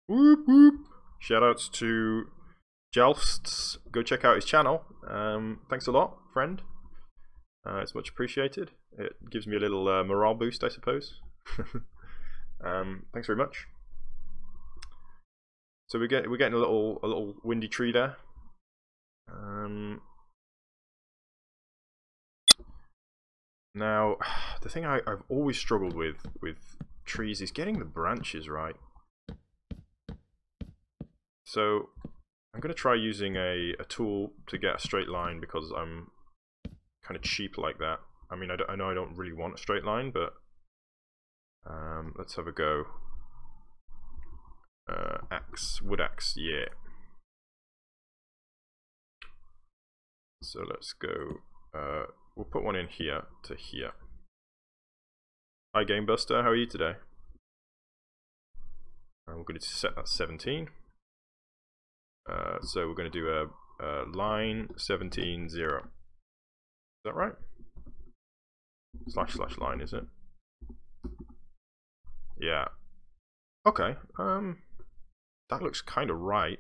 Whoop whoop! Shoutouts to Jelfsts. Go check out his channel. Thanks a lot, friend. It's much appreciated. It gives me a little morale boost, I suppose. Thanks very much. So we're getting a little windy tree there. Now, the thing I've always struggled with trees is getting the branches right. So I'm going to try using a tool to get a straight line because I'm kind of cheap like that. I mean, I know I don't really want a straight line, but let's have a go. Wood axe, yeah. So let's go. We'll put one in here to here. Hi, Game Buster. How are you today? We're going to set that 17. So we're going to do a line 17 0. Is that right? / line, is it? Yeah. Okay. That looks kind of right.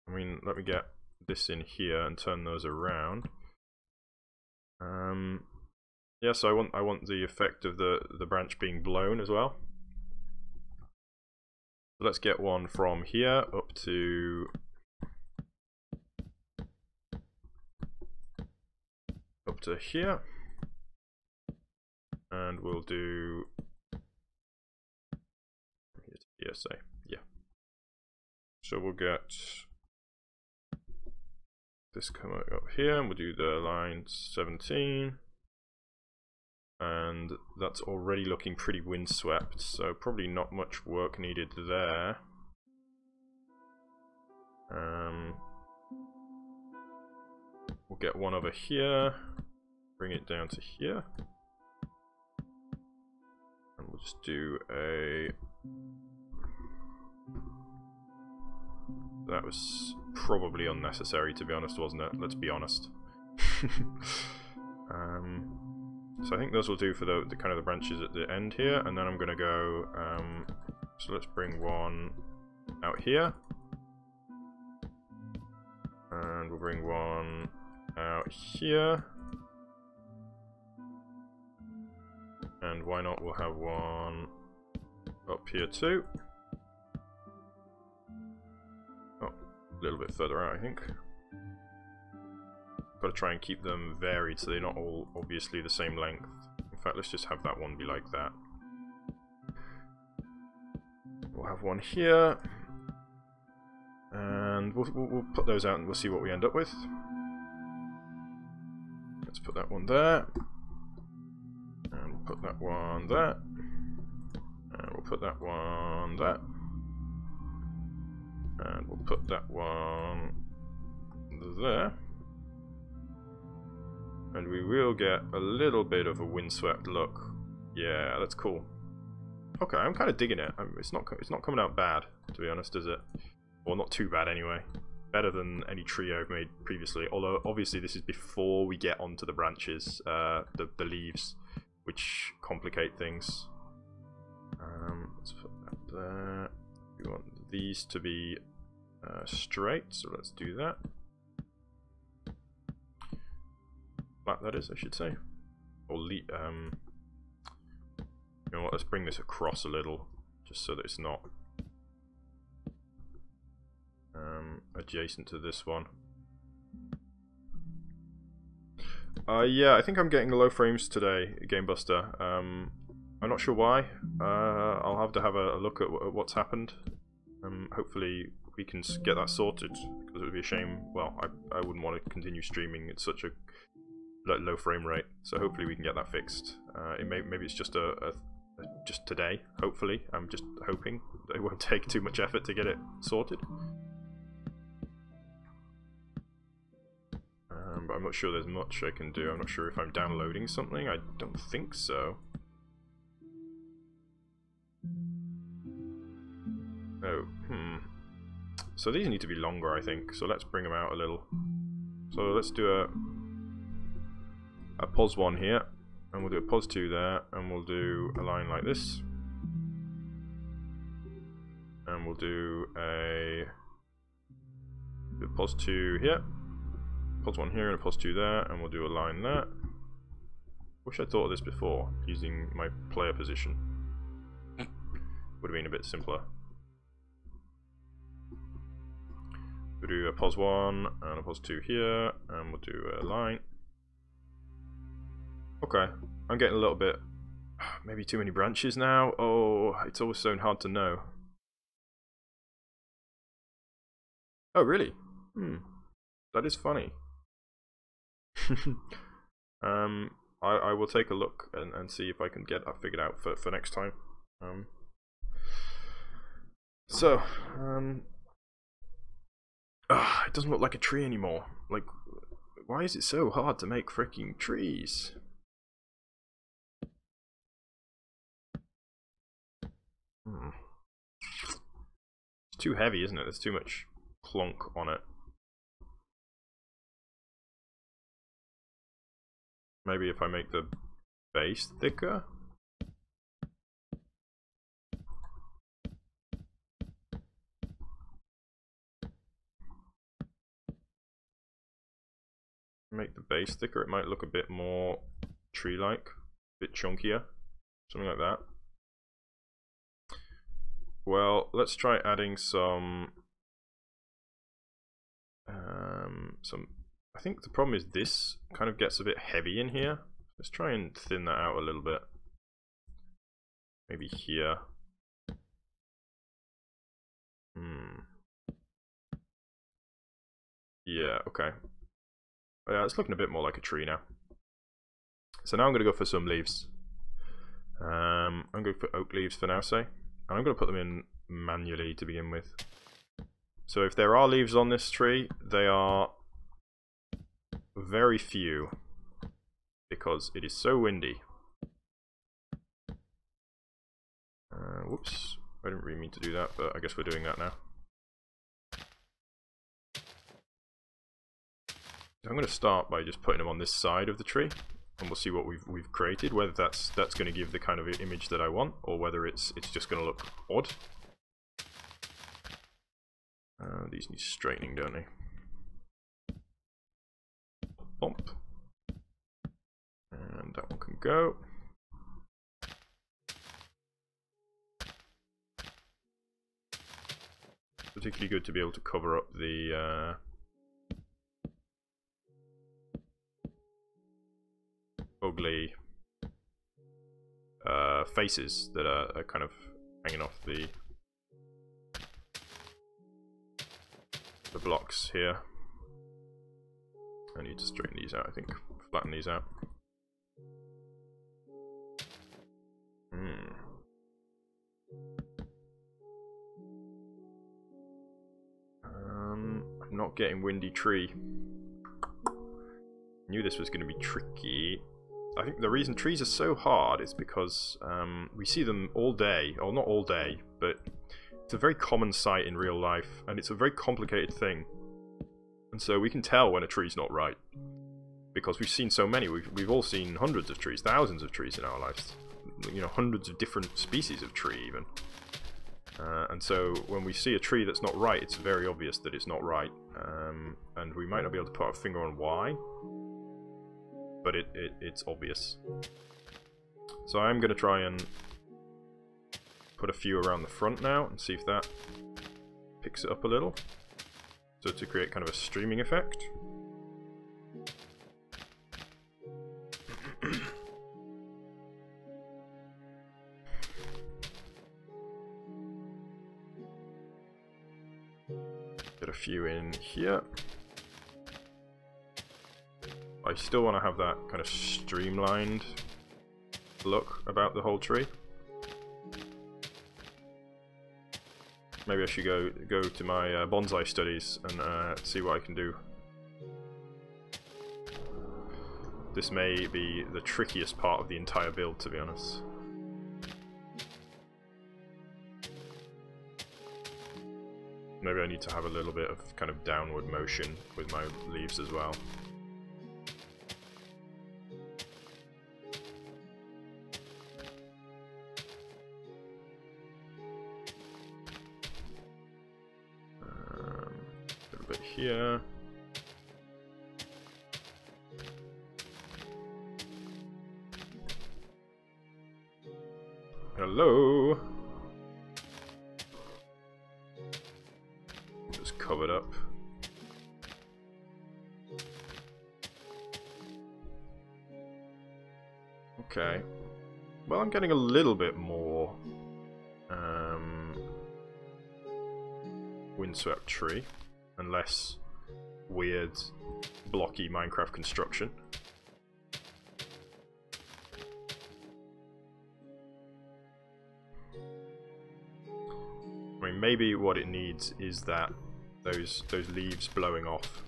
I mean, let me get this in here and turn those around. Yeah, so I want the effect of the branch being blown as well. Let's get one from here up to here, and we'll do here, say, yeah. So we'll get this coming up here, and we'll do the line 17, and that's already looking pretty windswept, so probably not much work needed there. We'll get one over here, bring it down to here, and we'll just do a... That was probably unnecessary, to be honest, wasn't it? Let's be honest. So I think those will do for the kind of the branches at the end here, and then I'm going to go. So let's bring one out here, and we'll bring one out here, and why not? We'll have one up here too. Oh, a little bit further out, I think. Got to try and keep them varied so they're not all obviously the same length. In fact, let's just have that one be like that. We'll have one here, and we'll put those out and we'll see what we end up with. Let's put that one there, and we'll put that one there, and we'll put that one there, and we'll put that one there. And we will get a little bit of a windswept look. Yeah, that's cool. Okay, I'm kind of digging it. It's not coming out bad, to be honest, is it? Well, not too bad anyway. Better than any tree I've made previously. Although obviously this is before we get onto the branches, the leaves, which complicate things. Let's put that there. We want these to be straight, so let's do that. Flat, that is, I should say. Or you know what? Let's bring this across a little, just so that it's not adjacent to this one. Yeah, I think I'm getting low frames today, Gamebuster. I'm not sure why. I'll have to have a look at what's happened. Hopefully we can get that sorted, because it would be a shame. Well, I wouldn't want to continue streaming at such a low frame rate. So hopefully we can get that fixed. Maybe it's just just today. Hopefully, I'm just hoping that it won't take too much effort to get it sorted. But I'm not sure there's much I can do. I'm not sure if I'm downloading something. I don't think so. Oh, so these need to be longer, I think. So let's bring them out a little. So let's do a pos 1 here, and we'll do a pos 2 there, and we'll do a line like this. And we'll do a pos 2 here. Pos 1 here and a pos 2 there, and we'll do a line there. Wish I'd thought of this before, using my player position. Would have been a bit simpler. We'll do a pos 1 and a pos 2 here, and we'll do a line. Okay, I'm getting a little bit, maybe too many branches now. Oh, it's always so hard to know. Oh, really? That is funny. I will take a look and see if I can get that figured out for next time. It doesn't look like a tree anymore. Like, why is it so hard to make freaking trees? It's too heavy, isn't it? There's too much clunk on it. Maybe if I make the base thicker? Make the base thicker, it might look a bit more tree-like, a bit chunkier, something like that. Well, let's try adding some. I think the problem is this kind of gets a bit heavy in here. Let's try and thin that out a little bit. Maybe here. Yeah, okay. Yeah, it's looking a bit more like a tree now. So now I'm going to go for some leaves. I'm going for oak leaves for now, say. And I'm going to put them in manually to begin with. So if there are leaves on this tree, they are very few, because it is so windy. Whoops, I didn't really mean to do that, but I guess we're doing that now. I'm going to start by just putting them on this side of the tree, and we'll see what we've created. Whether that's going to give the kind of image that I want, or whether it's just going to look odd. These need straightening, don't they? Bump, and that one can go. Particularly good to be able to cover up the ugly faces that are kind of hanging off the blocks here. I need to straighten these out, I think. Flatten these out. I'm not getting windy tree. Knew this was going to be tricky. I think the reason trees are so hard is because we see them all day, or not all day, but it's a very common sight in real life, and it's a very complicated thing. And so we can tell when a tree's not right, because we've seen so many. We've all seen hundreds of trees, thousands of trees in our lives. You know, hundreds of different species of tree even. And so when we see a tree that's not right, it's very obvious that it's not right. And we might not be able to put our finger on why, but it's obvious. So I'm going to try and put a few around the front now and see if that picks it up a little. So to create kind of a streaming effect. Get a few in here. I still want to have that kind of streamlined look about the whole tree. Maybe I should go to my bonsai studies and see what I can do. This may be the trickiest part of the entire build, to be honest. Maybe I need to have a little bit of kind of downward motion with my leaves as well. A little bit here. Hello. Just covered up. Okay. Well, I'm getting a little bit more windswept tree, and less weird, blocky Minecraft construction. I mean, maybe what it needs is that those leaves blowing off.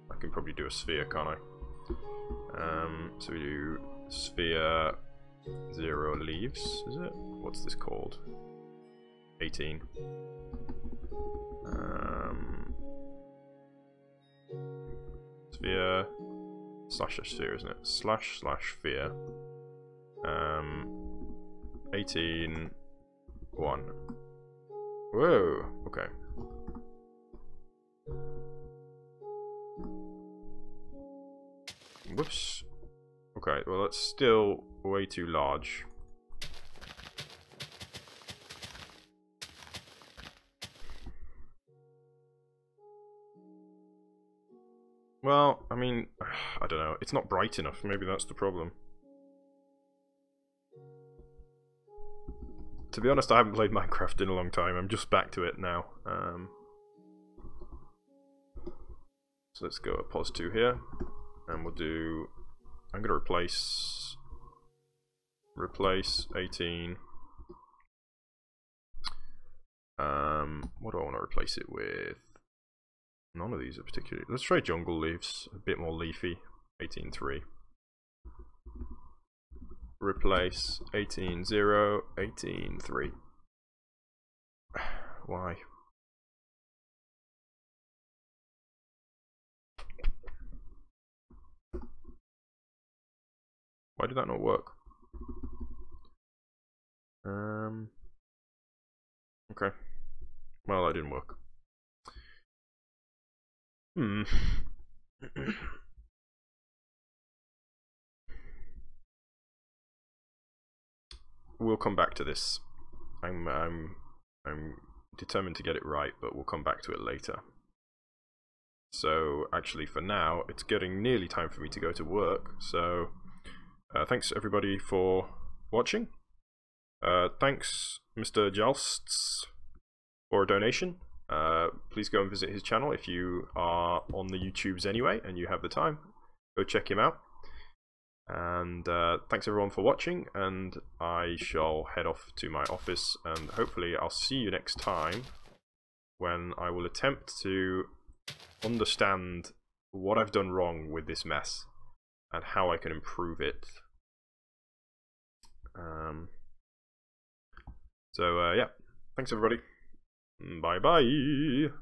I can probably do a sphere, can't I? So we do sphere 0 leaves, is it? What's this called? 18. Sphere slash sphere, isn't it? Slash sphere. 18 1. Whoa, okay. Whoops. Okay, well that's still way too large. Well, I mean, I don't know. It's not bright enough. Maybe that's the problem. To be honest, I haven't played Minecraft in a long time. I'm just back to it now. So let's go at pos2 here. And we'll do... I'm going to replace 18. What do I want to replace it with? None of these are particularly... Let's try jungle leaves, a bit more leafy. 18.3. Replace 18.0, 18.3. Why? Why did that not work? Okay. Well, that didn't work. We'll come back to this. I'm determined to get it right, but we'll come back to it later. So actually, for now, it's getting nearly time for me to go to work. So thanks everybody for watching. Thanks Mr. Jalsts for a donation. Please go and visit his channel if you are on the YouTubes anyway and you have the time. Go check him out. And thanks everyone for watching, and I shall head off to my office, and hopefully I'll see you next time when I will attempt to understand what I've done wrong with this mess and how I can improve it. So yeah, thanks everybody. Bye bye.